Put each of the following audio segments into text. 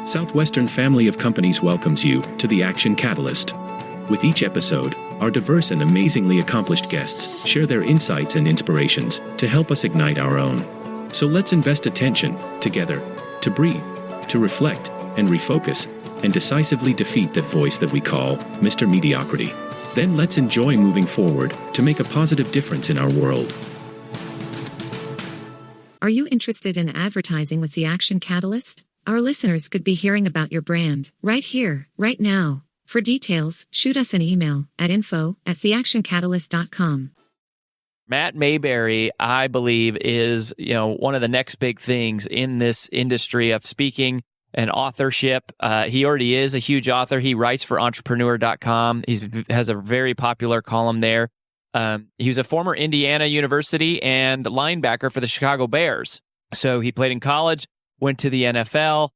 Southwestern family of companies welcomes you to the Action Catalyst. With each episode, our diverse and amazingly accomplished guests share their insights and inspirations to help us ignite our own. So let's invest attention, together, to breathe, to reflect, and refocus, and decisively defeat that voice that we call Mr. Mediocrity. Then let's enjoy moving forward to make a positive difference in our world. Are you interested in advertising with the Action Catalyst? Our listeners could be hearing about your brand right here, right now. For details, shoot us an email at info@theactioncatalyst.com. Matt Mayberry, I believe, is one of the next big things in this industry of speaking and authorship. He already is a huge author. He writes for entrepreneur.com. He has a very popular column there. He was a former Indiana University and linebacker for the Chicago Bears. So he played in college, went to the NFL.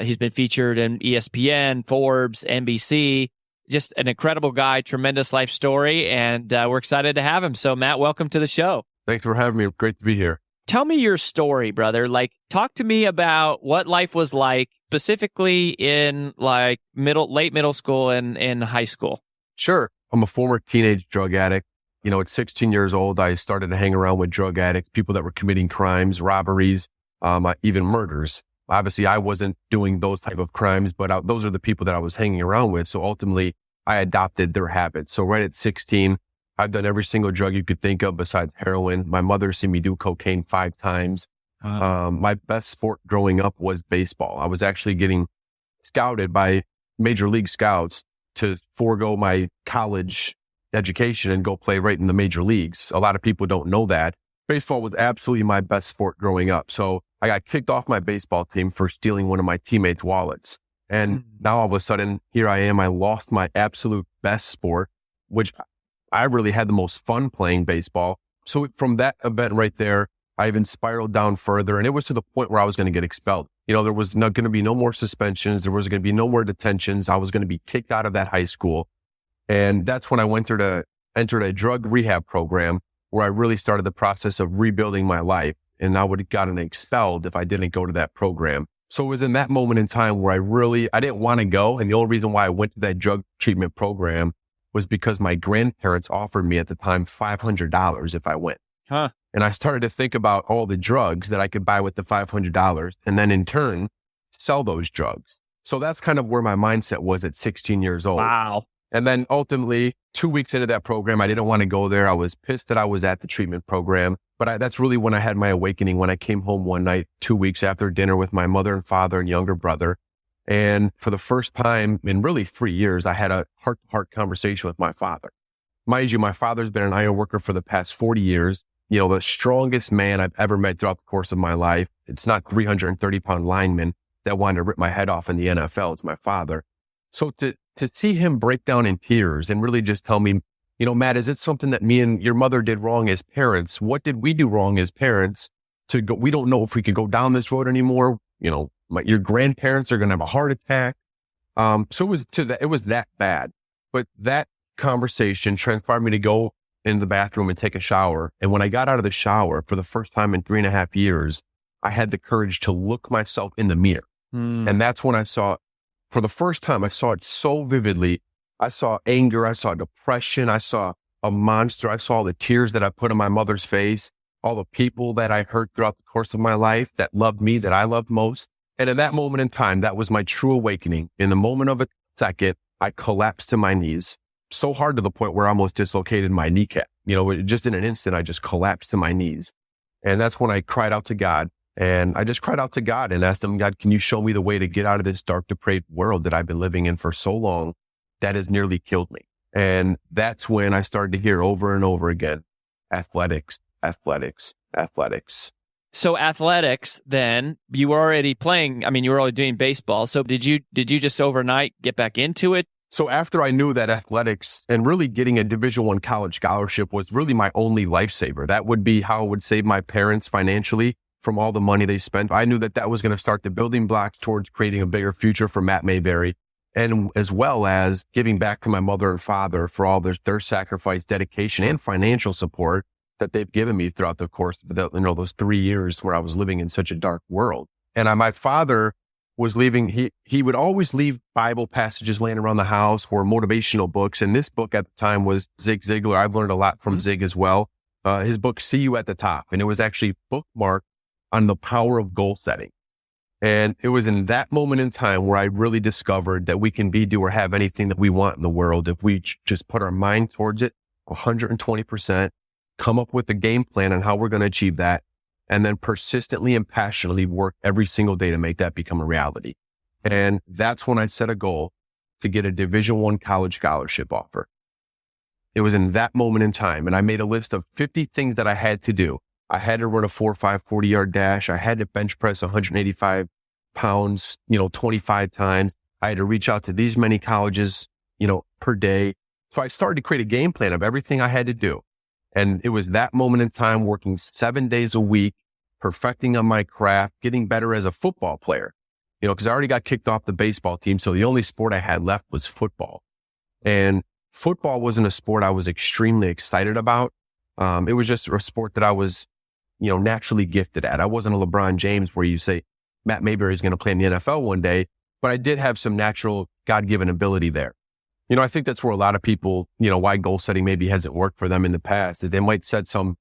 He's been featured in ESPN, Forbes, NBC. Just an incredible guy, tremendous life story, and we're excited to have him. So, Matt, welcome to the show. Thanks for having me. Great to be here. Tell me your story, brother. Talk to me about what life was like, specifically in late middle school and in high school. Sure. I'm a former teenage drug addict. At 16 years old, I started to hang around with drug addicts, people that were committing crimes, robberies, even murders. Obviously, I wasn't doing those type of crimes, but those are the people that I was hanging around with. So ultimately, I adopted their habits. So right at 16, I've done every single drug you could think of besides heroin. My mother seen me do cocaine 5 times. My best sport growing up was baseball. I was actually getting scouted by Major League Scouts to forego my college education and go play right in the major leagues. A lot of people don't know that. Baseball was absolutely my best sport growing up. So I got kicked off my baseball team for stealing one of my teammates' wallets. And now all of a sudden, here I am. I lost my absolute best sport, which I really had the most fun playing baseball. So from that event right there, I even spiraled down further. And it was to the point where I was going to get expelled. There was going to be no more suspensions. There was going to be no more detentions. I was going to be kicked out of that high school. And that's when I entered a drug rehab program where I really started the process of rebuilding my life. And I would have gotten expelled if I didn't go to that program. So it was in that moment in time where I didn't want to go. And the only reason why I went to that drug treatment program was because my grandparents offered me at the time $500 if I went. Huh. And I started to think about all the drugs that I could buy with the $500 and then in turn sell those drugs. So that's kind of where my mindset was at 16 years old. Wow. And then ultimately 2 weeks into that program, I didn't want to go there. I was pissed that I was at the treatment program. But that's really when I had my awakening, when I came home one night, 2 weeks after dinner with my mother and father and younger brother. And for the first time in really 3 years, I had a heart-to-heart conversation with my father. Mind you, my father's been an iron worker for the past 40 years. The strongest man I've ever met throughout the course of my life. It's not 330-pound lineman that wanted to rip my head off in the NFL. It's my father. So to see him break down in tears and really just tell me, Matt, is it something that me and your mother did wrong as parents? What did we do wrong as parents we don't know if we can go down this road anymore. Your grandparents are going to have a heart attack. So it was that bad, but that conversation transpired me to go in the bathroom and take a shower. And when I got out of the shower for the first time in 3.5 years, I had the courage to look myself in the mirror. And that's when I saw, for the first time, I saw it so vividly. I saw anger. I saw depression. I saw a monster. I saw the tears that I put on my mother's face, all the people that I hurt throughout the course of my life that loved me, that I loved most. And in that moment in time, that was my true awakening. In the moment of a second, I collapsed to my knees so hard to the point where I almost dislocated my kneecap. Just in an instant, I just collapsed to my knees. And that's when I cried out to God. And I just cried out to God and asked him, God, can you show me the way to get out of this dark, depraved world that I've been living in for so long that has nearly killed me? And that's when I started to hear over and over again, athletics, athletics, athletics. So athletics, then you were already playing. You were already doing baseball. So did you just overnight get back into it? So after I knew that athletics and really getting a Division I college scholarship was really my only lifesaver, that would be how I would save my parents financially from all the money they spent. I knew that was going to start the building blocks towards creating a bigger future for Matt Mayberry, and as well as giving back to my mother and father for all their sacrifice, dedication, and financial support that they've given me throughout the course of those 3 years where I was living in such a dark world. And my father was leaving, he would always leave Bible passages laying around the house or motivational books. And this book at the time was Zig Ziglar. I've learned a lot from Zig as well. His book, See You at the Top. And it was actually bookmarked on the power of goal setting. And it was in that moment in time where I really discovered that we can be, do, or have anything that we want in the world if we just put our mind towards it 120%, come up with a game plan on how we're going to achieve that, and then persistently and passionately work every single day to make that become a reality. And that's when I set a goal to get a Division I college scholarship offer. It was in that moment in time. And I made a list of 50 things that I had to do. I had to run a 4.5 40-yard dash. I had to bench press 185 pounds, 25 times. I had to reach out to these many colleges, per day. So I started to create a game plan of everything I had to do. And it was that moment in time, working 7 days a week, perfecting on my craft, getting better as a football player, because I already got kicked off the baseball team. So the only sport I had left was football. And football wasn't a sport I was extremely excited about. It was just a sport that I was, naturally gifted at. I wasn't a LeBron James where you say Matt Mayberry is going to play in the NFL one day, but I did have some natural God-given ability there. I think that's where a lot of people, why goal setting maybe hasn't worked for them in the past, that they might set some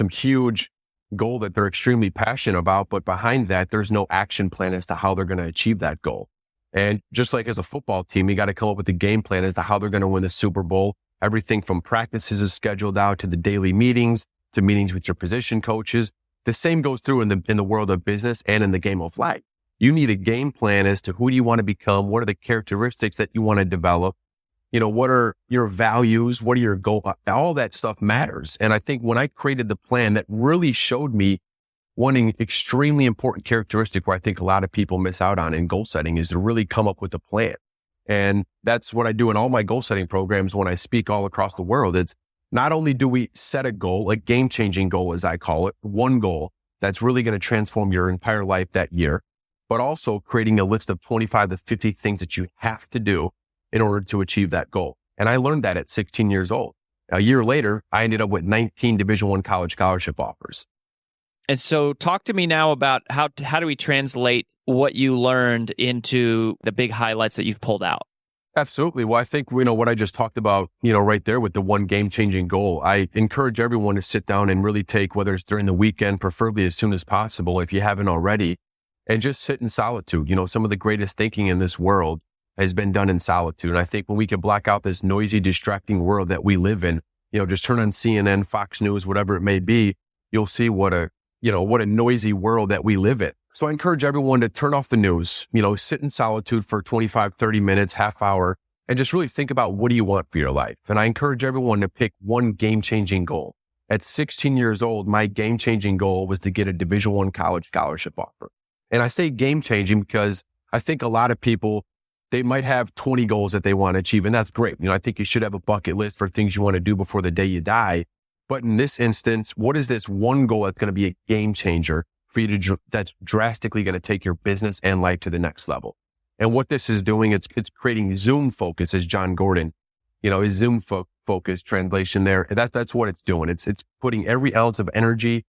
huge goal that they're extremely passionate about, but behind that, there's no action plan as to how they're going to achieve that goal. And just like as a football team, you got to come up with a game plan as to how they're going to win the Super Bowl. Everything from practices is scheduled out to the daily meetings, to meetings with your position coaches. The same goes through in the world of business and in the game of life. You need a game plan as to who do you want to become? What are the characteristics that you want to develop? What are your values? What are your goals? All that stuff matters. And I think when I created the plan, that really showed me one extremely important characteristic where I think a lot of people miss out on in goal setting is to really come up with a plan. And that's what I do in all my goal setting programs when I speak all across the world. It's not only do we set a goal, a game-changing goal, as I call it, one goal that's really going to transform your entire life that year, but also creating a list of 25 to 50 things that you have to do in order to achieve that goal. And I learned that at 16 years old. A year later, I ended up with 19 Division I college scholarship offers. And so talk to me now about how do we translate what you learned into the big highlights that you've pulled out? Absolutely. Well, I think, what I just talked about, right there with the one game-changing goal, I encourage everyone to sit down and really take, whether it's during the weekend, preferably as soon as possible, if you haven't already, and just sit in solitude. Some of the greatest thinking in this world has been done in solitude. And I think when we can block out this noisy, distracting world that we live in, just turn on CNN, Fox News, whatever it may be, you'll see what a noisy world that we live in. So I encourage everyone to turn off the news, sit in solitude for 25, 30 minutes, half hour, and just really think about what do you want for your life. And I encourage everyone to pick one game-changing goal. At 16 years old, my game-changing goal was to get a Division I college scholarship offer. And I say game-changing because I think a lot of people, they might have 20 goals that they want to achieve, and that's great. I think you should have a bucket list for things you want to do before the day you die. But in this instance, what is this one goal that's going to be a game changer for you that's drastically going to take your business and life to the next level? And what this is doing, it's creating Zoom focus, as John Gordon, his Zoom focus translation there. That's what it's doing. It's putting every ounce of energy,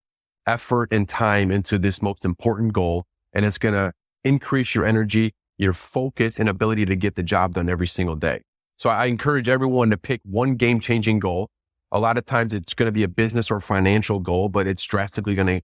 effort, and time into this most important goal. And it's going to increase your energy, your focus, and ability to get the job done every single day. So I encourage everyone to pick one game-changing goal. A lot of times it's going to be a business or financial goal, but it's drastically going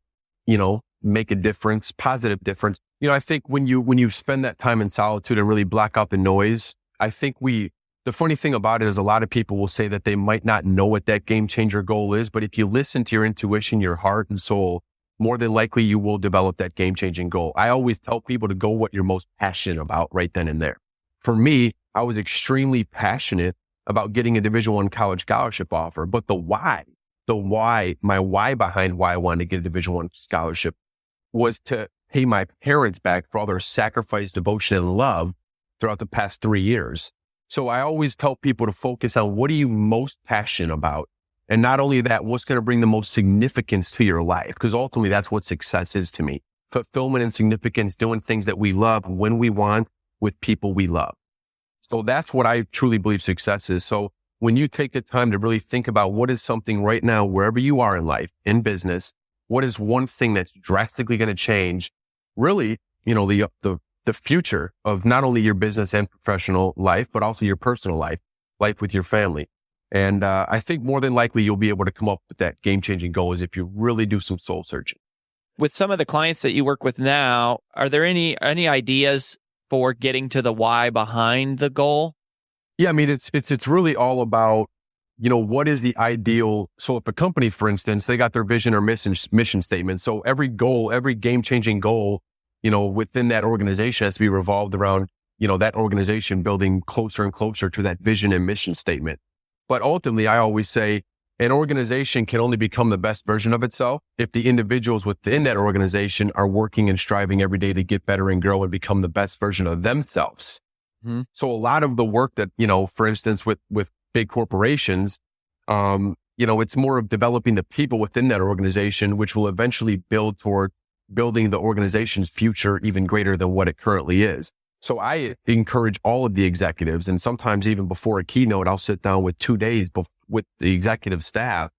to, make a difference, positive difference. I think when you spend that time in solitude and really block out the noise, I think the funny thing about it is a lot of people will say that they might not know what that game changer goal is, but if you listen to your intuition, your heart and soul, more than likely you will develop that game changing goal. I always tell people to go what you're most passionate about right then and there. For me, I was extremely passionate about getting a Division I college scholarship offer, but my why behind why I wanted to get a Division I scholarship was to pay my parents back for all their sacrifice, devotion, and love throughout the past 3 years. So I always tell people to focus on what are you most passionate about? And not only that, what's going to bring the most significance to your life? Because ultimately that's what success is to me. Fulfillment and significance, doing things that we love when we want with people we love. So that's what I truly believe success is. So when you take the time to really think about what is something right now, wherever you are in life, in business, what is one thing that's drastically going to change really, the the future of not only your business and professional life, but also your personal life with your family. And I think more than likely you'll be able to come up with that game-changing goal is if you really do some soul searching. With some of the clients that you work with now, are there any ideas for getting to the why behind the goal? Yeah, I mean, it's really all about, what is the ideal. So if a company, for instance, they got their vision or mission statement. So every goal, every game-changing goal, within that organization has to be revolved around, that organization building closer and closer to that vision and mission statement. But ultimately, I always say an organization can only become the best version of itself if the individuals within that organization are working and striving every day to get better and grow and become the best version of themselves. Mm-hmm. So a lot of the work that, for instance, with big corporations, it's more of developing the people within that organization, which will eventually build toward building the organization's future even greater than what it currently is. So I encourage all of the executives, and sometimes even before a keynote, I'll sit down with 2 days with the executive staff,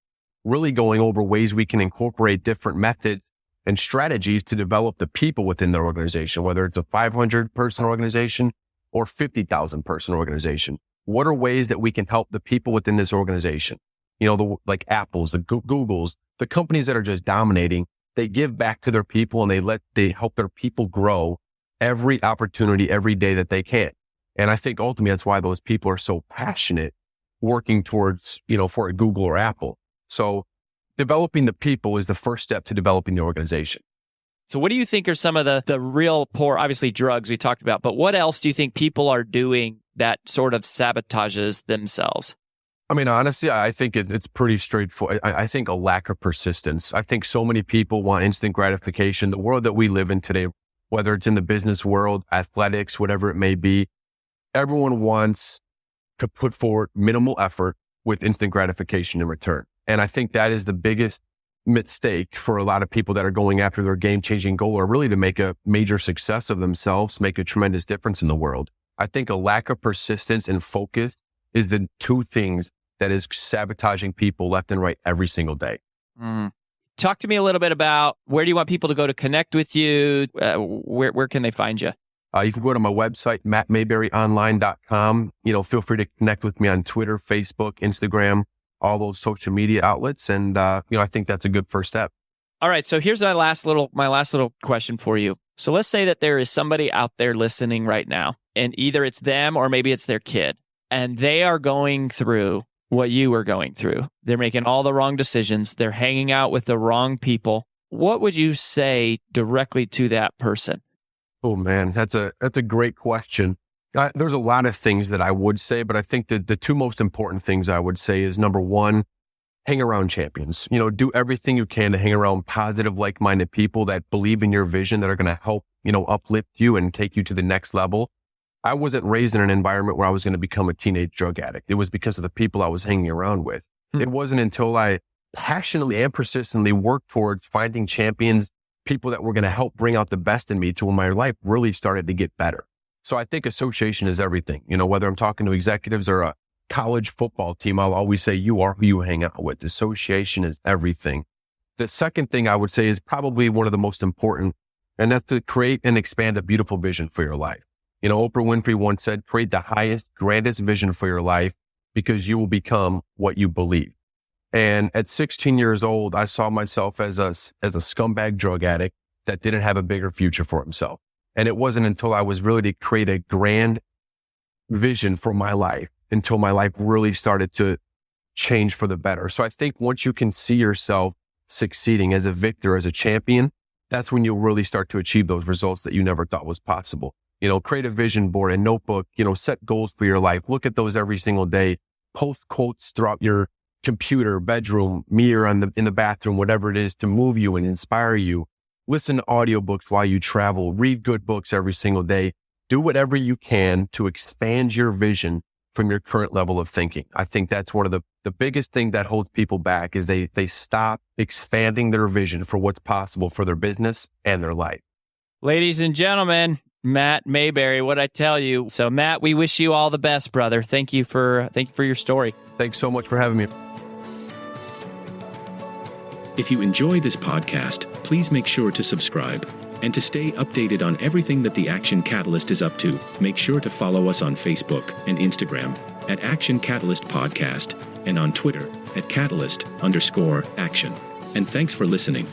really going over ways we can incorporate different methods and strategies to develop the people within the organization, whether it's a 500-person organization or 50,000-person organization. What are ways that we can help the people within this organization? Like Apple's, the Google's, the companies that are just dominating, they give back to their people and they help their people grow every opportunity, every day that they can. And I think ultimately that's why those people are so passionate working towards, for a Google or Apple. So developing the people is the first step to developing the organization. So what do you think are some of the real poor, obviously drugs we talked about, but what else do you think people are doing that sort of sabotages themselves? I mean, honestly, I think it's pretty straightforward. I think a lack of persistence. I think so many people want instant gratification. The world that we live in today, whether it's in the business world, athletics, whatever it may be, everyone wants to put forward minimal effort with instant gratification in return. And I think that is the biggest mistake for a lot of people that are going after their game-changing goal, or really to make a major success of themselves, make a tremendous difference in the world. I think a lack of persistence and focus is the two things that is sabotaging people left and right every single day. Mm. Talk to me a little bit about where do you want people to go to connect with you? Where can they find you? You can go to my website, mattmayberryonline.com. Feel free to connect with me on Twitter, Facebook, Instagram, all those social media outlets. And, I think that's a good first step. All right. So here's my last little question for you. So let's say that there is somebody out there listening right now, and either it's them or maybe it's their kid, and they are going through what you were going through. They're making all the wrong decisions. They're hanging out with the wrong people. What would you say directly to that person? Oh man, that's a great question. There's a lot of things that I would say, but I think that the two most important things I would say is, number one, hang around champions. Do everything you can to hang around positive, like-minded people that believe in your vision, that are going to help, uplift you and take you to the next level. I wasn't raised in an environment where I was going to become a teenage drug addict. It was because of the people I was hanging around with. It wasn't until I passionately and persistently worked towards finding champions, people that were going to help bring out the best in me, to when my life really started to get better. So I think association is everything. Whether I'm talking to executives or a college football team, I'll always say, you are who you hang out with. Association is everything. The second thing I would say is probably one of the most important, and that's to create and expand a beautiful vision for your life. Oprah Winfrey once said, create the highest, grandest vision for your life, because you will become what you believe. And at 16 years old, I saw myself as a scumbag drug addict that didn't have a bigger future for himself. And it wasn't until I was really to create a grand vision for my life, until my life really started to change for the better. So I think once you can see yourself succeeding as a victor, as a champion, that's when you'll really start to achieve those results that you never thought was possible. Create a vision board, a notebook, set goals for your life. Look at those every single day. Post quotes throughout your computer, bedroom, mirror, in the bathroom, whatever it is, to move you and inspire you. Listen to audiobooks while you travel. Read good books every single day. Do whatever you can to expand your vision from your current level of thinking. I think that's one of the biggest thing that holds people back, is they stop expanding their vision for what's possible for their business and their life. Ladies and gentlemen, Matt Mayberry, what'd I tell you? So Matt, we wish you all the best, brother. Thank you for your story. Thanks so much for having me. If you enjoy this podcast, please make sure to subscribe. And to stay updated on everything that the Action Catalyst is up to, make sure to follow us on Facebook and Instagram at Action Catalyst Podcast and on Twitter at Catalyst_Action. And thanks for listening.